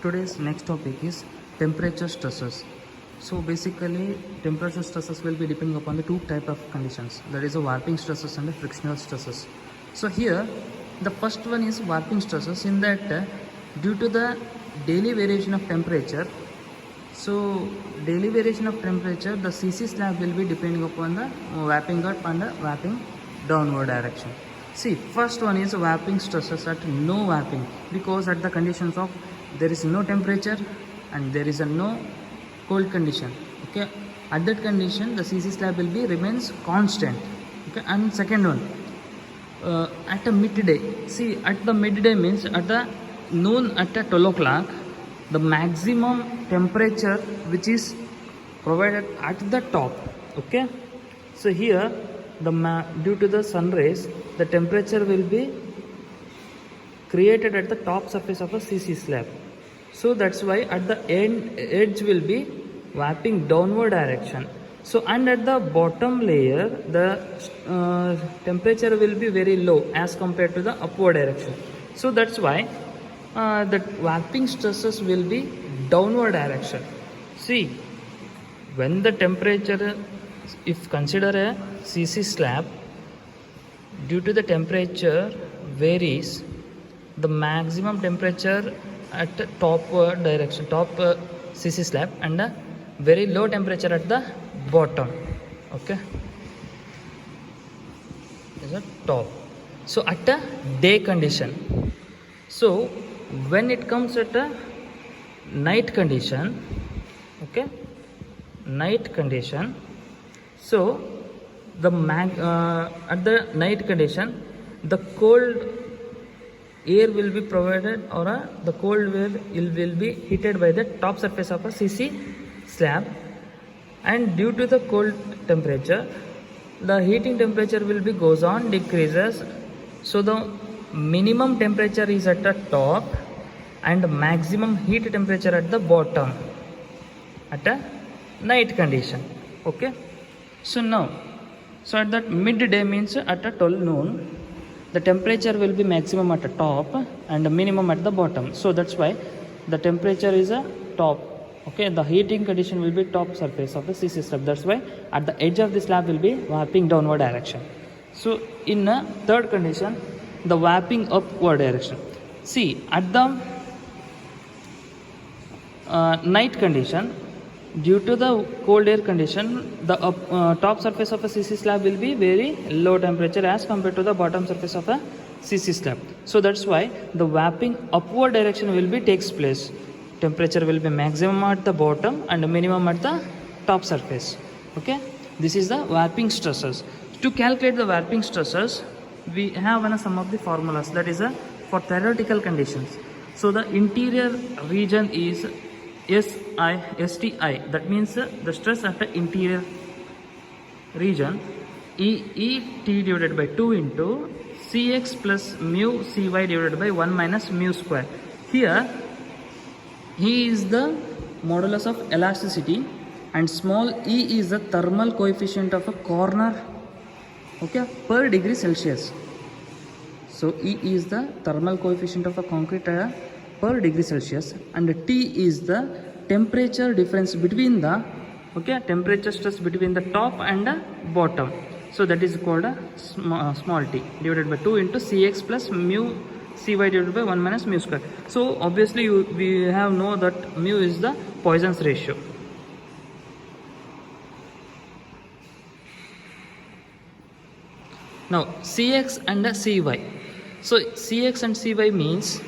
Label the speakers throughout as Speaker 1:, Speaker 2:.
Speaker 1: Today's next topic is temperature stresses. So basically temperature stresses will be depending upon the two type of conditions, that is a warping stresses and the frictional stresses. So here the first one is warping stresses, in that due to the daily variation of temperature, so daily variation of temperature, the CC slab will be depending upon the warping up and the warping downward direction. See, first one is warping stresses at no warping, because at the conditions of there is no temperature and there is a no cold condition. Okay, at that condition the CC slab will be remains constant. Okay, and second one, at a midday. See, at the midday means at the noon, at a 12 o'clock, the maximum temperature which is provided at the top. Okay, so here due to the sun rays, the temperature will be created at the top surface of a CC slab. So that's why at the edge will be warping downward direction. So and at the bottom layer the temperature will be very low as compared to the upward direction. So that's why the warping stresses will be downward direction. See, when the temperature, if consider a CC slab, due to the temperature varies, the maximum temperature at the top direction, top CC slab, and a very low temperature at the bottom. Okay, is a top. So at a day condition, so when it comes at a night condition, okay, night condition, so the at the night condition, the cold air will be provided, or the cold air will be heated by the top surface of a CC slab, and due to the cold temperature the heating temperature will be goes on decreases. So the minimum temperature is at the top and maximum heat temperature at the bottom at a night condition. Okay, so now, so at that midday means at a 12 noon, the temperature will be maximum at the top and minimum at the bottom. So that's why the temperature is a top. Okay, the heating condition will be top surface of the CC slab. That's why at the edge of the slab will be warping downward direction. So in a third condition, the warping upward direction. See, at the night condition, due to the cold air condition, the top surface of a CC slab will be very low temperature as compared to the bottom surface of a CC slab. So that's why the warping upward direction will be takes place. Temperature will be maximum at the bottom and minimum at the top surface. Okay, this is the warping stresses. To calculate the warping stresses, we have some of the formulas, that is for theoretical conditions. So the interior region is STI, that means the stress at the interior region, ET divided by 2 into Cx plus mu Cy divided by 1 minus mu square. Here E is the modulus of elasticity and small e is the thermal coefficient of a corner, okay, per degree Celsius. So E is the thermal coefficient of a concrete per degree Celsius, and T is the temperature difference between the, okay, temperature stress between the top and the bottom. So that is called a small t divided by 2 into Cx plus mu Cy divided by 1 minus mu square. So obviously we have know that mu is the Poisson's ratio. Now Cx and Cy. So Cx and Cy means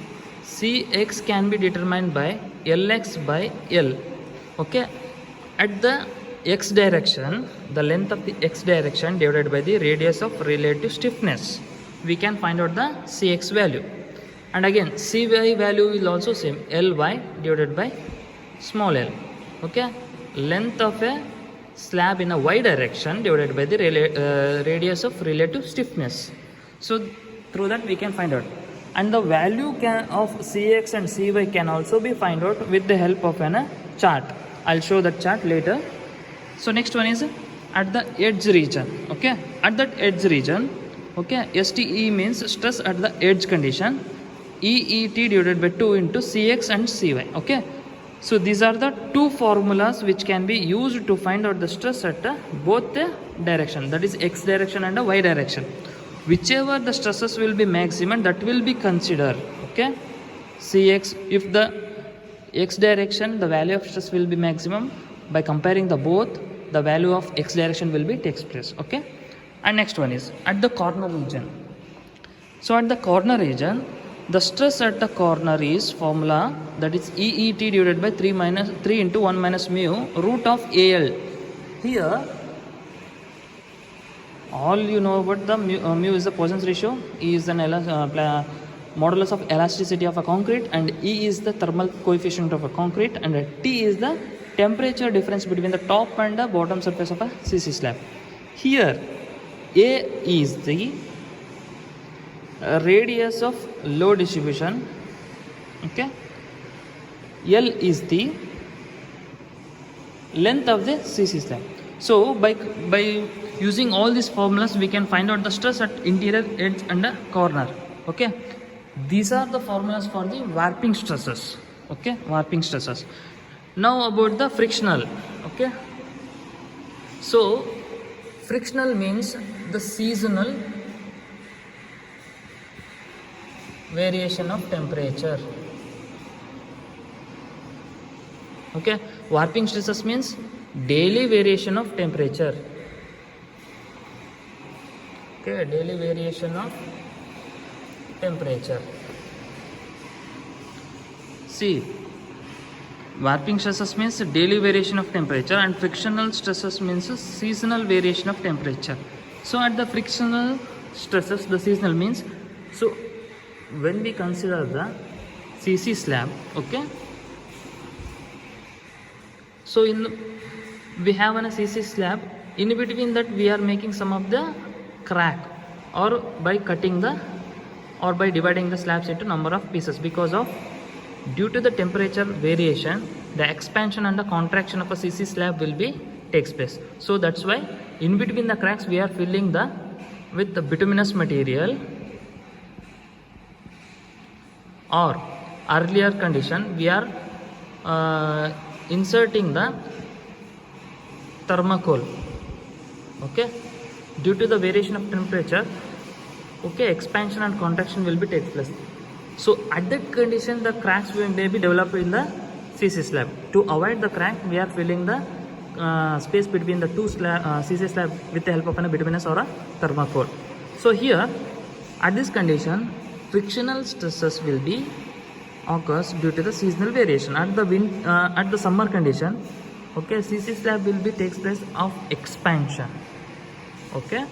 Speaker 1: Cx can be determined by Lx by L. Okay, at the x direction, the length of the x direction divided by the radius of relative stiffness, we can find out the Cx value. And again Cy value is also same, Ly divided by small l. Okay, length of a slab in a y direction divided by the radius of relative stiffness. So through that we can find out, and the value of Cx and Cy can also be find out with the help of a chart. I'll show that chart later. So next one is at the edge region. Okay, at that edge region, okay, STE means stress at the edge condition, EET divided by 2 into Cx and Cy. Okay, so these are the two formulas which can be used to find out the stress at both the direction, that is x direction and y direction. Whichever the stresses will be maximum, that will be considered. Okay, Cx, if the x direction the value of stress will be maximum, by comparing the both, the value of x direction will be takes place. Okay, and next one is at the corner region. So at the corner region, the stress at the corner is formula, that is EET divided by 3 into 1 minus mu root of AL. Here all you know about the mu is the Poisson's ratio, E is an modulus of elasticity of a concrete, and E is the thermal coefficient of a concrete, and T is the temperature difference between the top and the bottom surface of a CC slab. Here A is the radius of load distribution. Okay, L is the length of the CC slab. So by using all these formulas, we can find out the stress at interior, edge and the corner. Okay, these are the formulas for the warping stresses. Okay, warping stresses. Now about the frictional. Okay, so frictional means the seasonal variation of temperature. Okay, warping stresses means daily variation of temperature. Okay, daily variation of temperature. See, warping stresses means daily variation of temperature, and frictional stresses means seasonal variation of temperature. So at the frictional stresses, the seasonal means, so when we consider the CC slab, okay, so we have a CC slab, in between that we are making some of the crack, or by cutting the, or by dividing the slabs into number of pieces, because of due to the temperature variation, the expansion and the contraction of a CC slab will be takes place. So that's why in between the cracks we are filling the with the bituminous material, or earlier condition we are inserting the thermocol. Okay, due to the variation of temperature, okay, expansion and contraction will be take place. So at that condition, the cracks will may be developed in the CC slab. To avoid the crack, we are filling the space between the two CC slab with the help of a bituminous or a thermocol. So here at this condition, frictional stresses will be occurs due to the seasonal variation. At the summer condition, okay, CC slab will be takes place of expansion. Okay,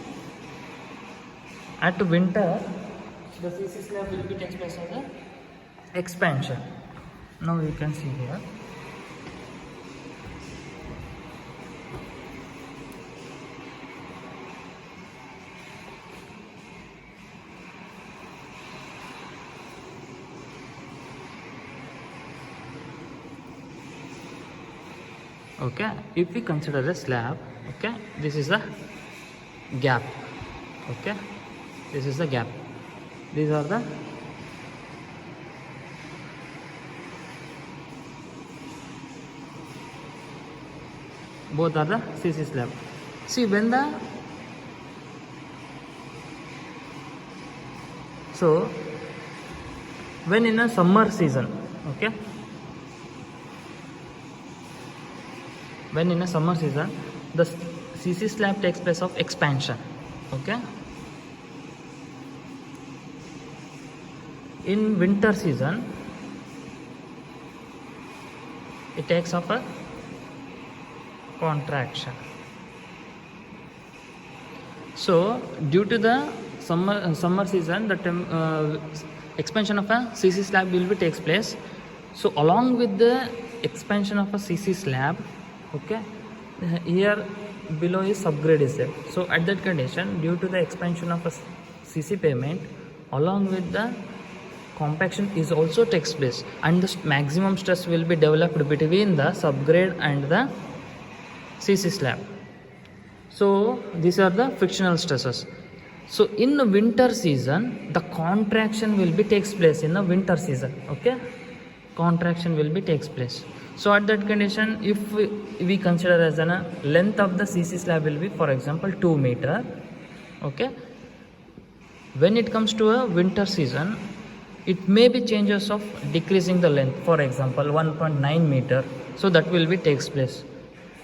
Speaker 1: at winter, the CC slab will be takes place of the expansion. Now you can see here. Okay, if we consider a slab, okay, this is the gap. Okay, this is the gap. These are the both are the CC slab. See, when the when in a summer season, okay, when in a summer season, the CC slab takes place of expansion. Okay, in winter season, it takes off a contraction. So due to the summer season, the expansion of a CC slab will be takes place. So along with the expansion of a CC slab, okay, here below is subgrade is there. So at that condition, due to the expansion of a CC pavement, along with the compaction is also takes place, and the maximum stress will be developed between the subgrade and the CC slab. So these are the frictional stresses. So in the winter season, the contraction will be takes place in the winter season. Okay, contraction will be takes place. So at that condition, if we consider as an length of the CC slab will be, for example, 2 meter. Okay, when it comes to a winter season, it may be changes of decreasing the length, for example 1.9 meter, so that will be takes place.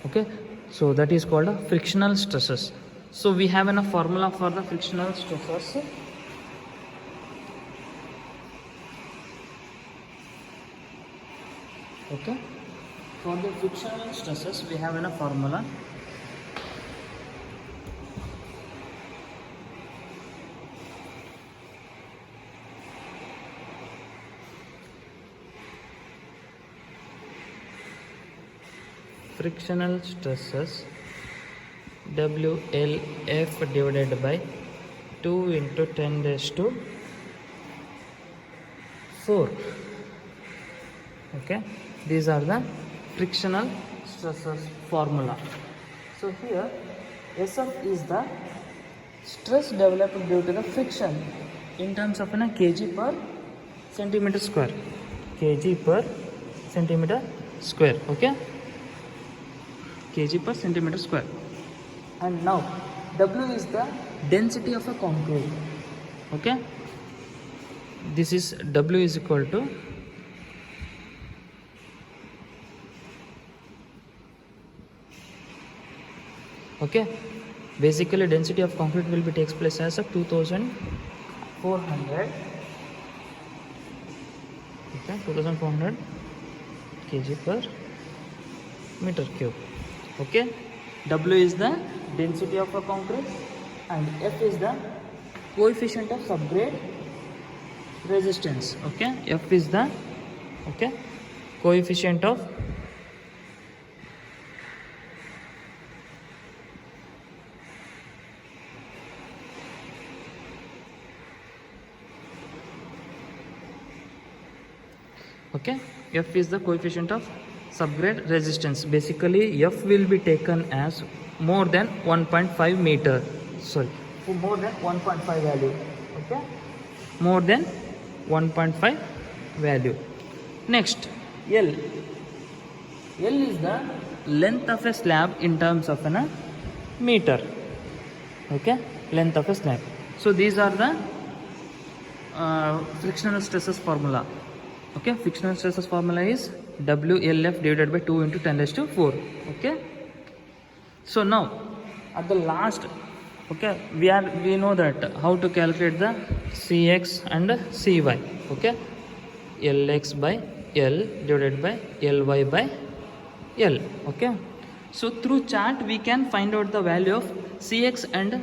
Speaker 1: Okay, so that is called a frictional stresses. So we have a formula for the frictional stresses. Okay, for the frictional stresses we have a formula. Frictional stresses WLF divided by 2 into 10 raised to 4. Okay, these are the frictional stresses formula. So here SF is the stress developed due to the friction in terms of kg per centimeter square. Kg per centimeter square. Okay, kg per centimeter square. And now W is the density of a concrete. Okay, this is W is equal to basically density of concrete will be takes place as a 2400 2400 kg per meter cube. Okay, W is the density of a concrete and F is the coefficient of subgrade resistance. Okay, F is the coefficient of F is the coefficient of subgrade resistance. Basically F will be taken as more than 1.5 meter, more than 1.5 value. Okay, more than 1.5 value. Next, L is the length of a slab in terms of a meter. Okay, length of a slab. So these are the frictional stresses formula. Okay, frictional stresses formula is WLF divided by 2 into 10 raised to 4. Okay, so now at the last, we know that how to calculate the Cx and Cy. Okay, Lx by L divided by Ly by L. Okay, so through chart we can find out the value of Cx and